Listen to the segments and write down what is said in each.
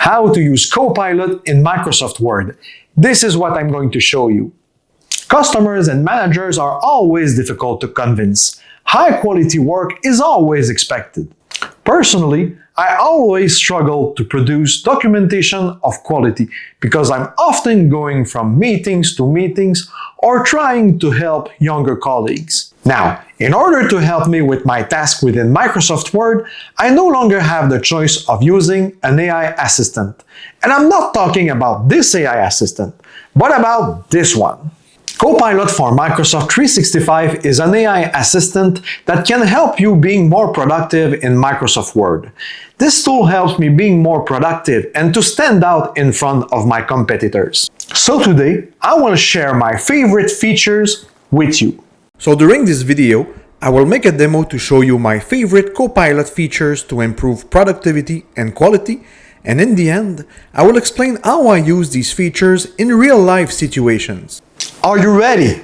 how to use Copilot in Microsoft Word. This is what I'm going to show you. Customers and managers are always difficult to convince. High-quality work is always expected. Personally, I always struggle to produce documentation of quality because I'm often going from meetings to meetings or trying to help younger colleagues. Now, in order to help me with my task within Microsoft Word, I no longer have the choice of using an AI assistant. And I'm not talking about this AI assistant, but about this one. Copilot for Microsoft 365 is an AI assistant that can help you being more productive in Microsoft Word. This tool helps me being more productive and to stand out in front of my competitors. So today, I will share my favorite features with you. So during this video, I will make a demo to show you my favorite Copilot features to improve productivity and quality, and in the end, I will explain how I use these features in real-life situations. Are you ready?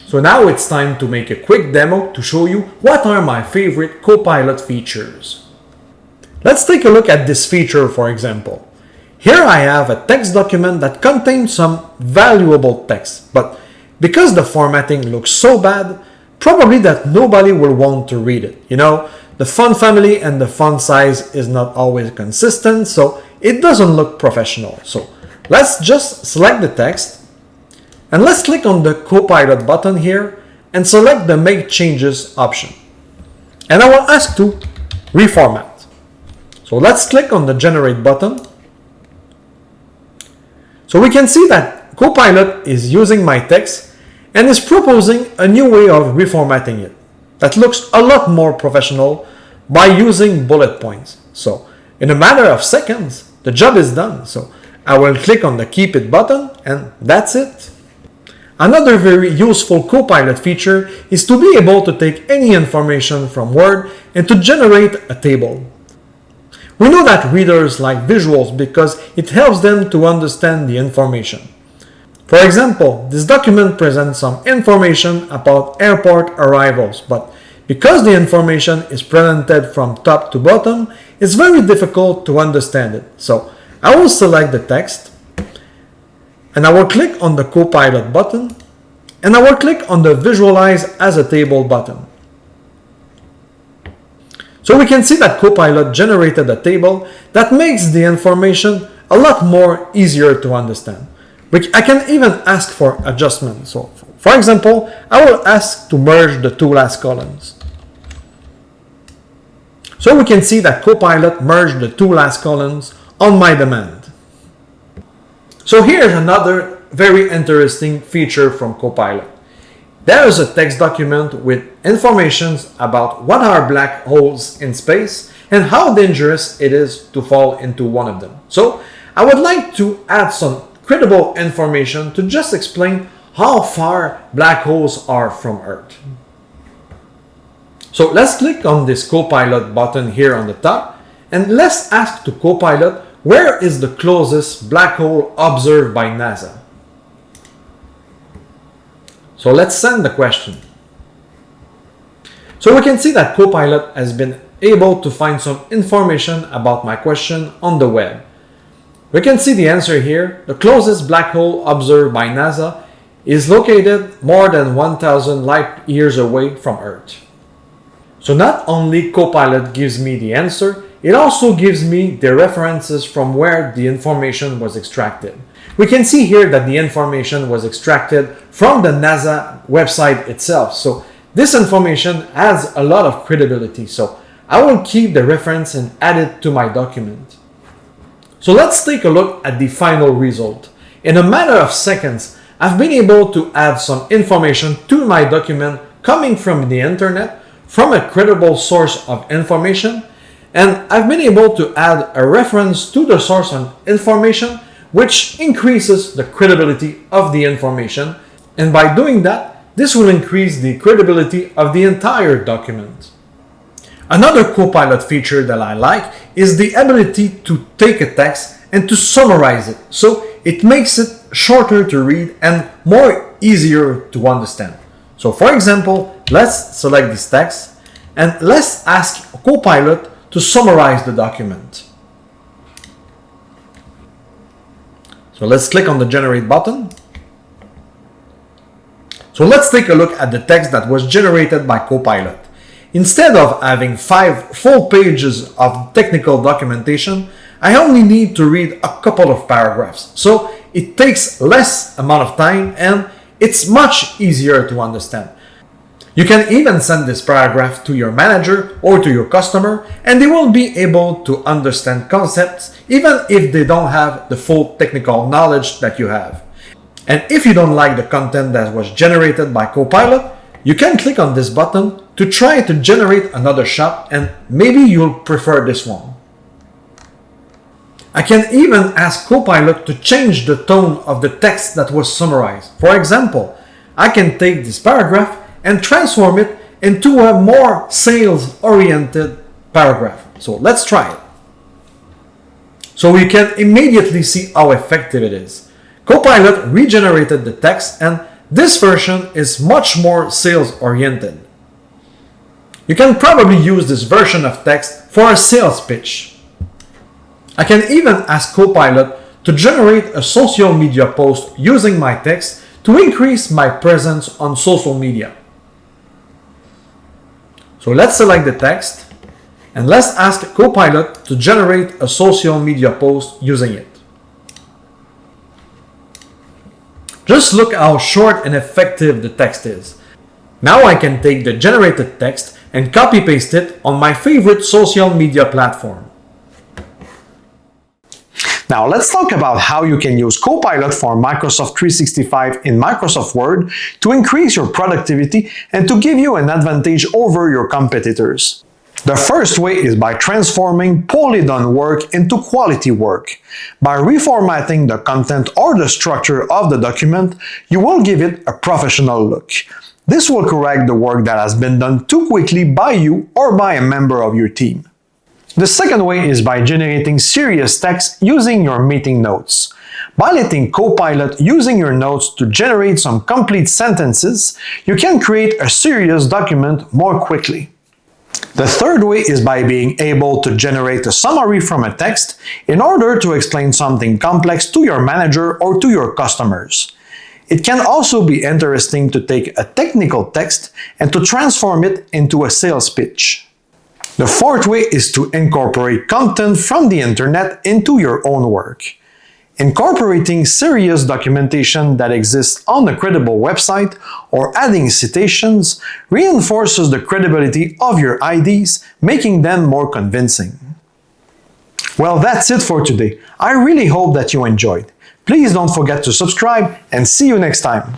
So now it's time to make a quick demo to show you what are my favorite Copilot features. Let's take a look at this feature, for example. Here I have a text document that contains some valuable text, but because the formatting looks so bad, probably that nobody will want to read it. You know, the font family and the font size is not always consistent, so it doesn't look professional. So let's just select the text and let's click on the Copilot button here and select the Make Changes option. And I will ask to reformat. So let's click on the Generate button. So we can see that Copilot is using my text and is proposing a new way of reformatting it that looks a lot more professional by using bullet points. So in a matter of seconds, the job is done. So I will click on the Keep It button and that's it. Another very useful Copilot feature is to be able to take any information from Word and to generate a table. We know that readers like visuals because it helps them to understand the information. For example, this document presents some information about airport arrivals, but because the information is presented from top to bottom, it's very difficult to understand it. So I will select the text and I will click on the Copilot button and I will click on the Visualize as a Table button. So we can see that Copilot generated a table that makes the information a lot more easier to understand. I can even ask for adjustments. So for example, I will ask to merge the two last columns. So we can see that Copilot merged the two last columns on my demand. So here's another very interesting feature from Copilot. There is a text document with information about what are black holes in space and how dangerous it is to fall into one of them. So I would like to add some credible information to just explain how far black holes are from Earth. So let's click on this Copilot button here on the top and let's ask to Copilot where is the closest black hole observed by NASA. So let's send the question. So we can see that Copilot has been able to find some information about my question on the web. We can see the answer here. The closest black hole observed by NASA is located more than 1,000 light years away from Earth. So not only Copilot gives me the answer, it also gives me the references from where the information was extracted. We can see here that the information was extracted from the NASA website itself. So this information has a lot of credibility. So I will keep the reference and add it to my document. So let's take a look at the final result. In a matter of seconds, I've been able to add some information to my document coming from the internet, from a credible source of information, and I've been able to add a reference to the source of information which increases the credibility of the information. And by doing that, this will increase the credibility of the entire document. Another Copilot feature that I like is the ability to take a text and to summarize it, so it makes it shorter to read and more easier to understand. So for example, let's select this text and let's ask Copilot to summarize the document. So let's click on the generate button. So let's take a look at the text that was generated by Copilot. Instead of having 5 full pages of technical documentation, I only need to read a couple of paragraphs. So it takes less amount of time and it's much easier to understand. You can even send this paragraph to your manager or to your customer, and they will be able to understand concepts even if they don't have the full technical knowledge that you have. And if you don't like the content that was generated by Copilot, you can click on this button to try to generate another shot, and maybe you'll prefer this one. I can even ask Copilot to change the tone of the text that was summarized. For example, I can take this paragraph and transform it into a more sales-oriented paragraph. So let's try it. So we can immediately see how effective it is. Copilot regenerated the text, and this version is much more sales-oriented. You can probably use this version of text for a sales pitch. I can even ask Copilot to generate a social media post using my text to increase my presence on social media. So let's select the text and let's ask Copilot to generate a social media post using it. Just look how short and effective the text is. Now I can take the generated text and copy-paste it on my favorite social media platform. Now let's talk about how you can use Copilot for Microsoft 365 in Microsoft Word to increase your productivity and to give you an advantage over your competitors. The first way is by transforming poorly done work into quality work. By reformatting the content or the structure of the document, you will give it a professional look. This will correct the work that has been done too quickly by you or by a member of your team. The second way is by generating serious text using your meeting notes. By letting Copilot using your notes to generate some complete sentences, you can create a serious document more quickly. The third way is by being able to generate a summary from a text in order to explain something complex to your manager or to your customers. It can also be interesting to take a technical text and to transform it into a sales pitch. The fourth way is to incorporate content from the internet into your own work. Incorporating serious documentation that exists on a credible website or adding citations reinforces the credibility of your ideas, making them more convincing. Well, that's it for today. I really hope that you enjoyed. Please don't forget to subscribe and see you next time.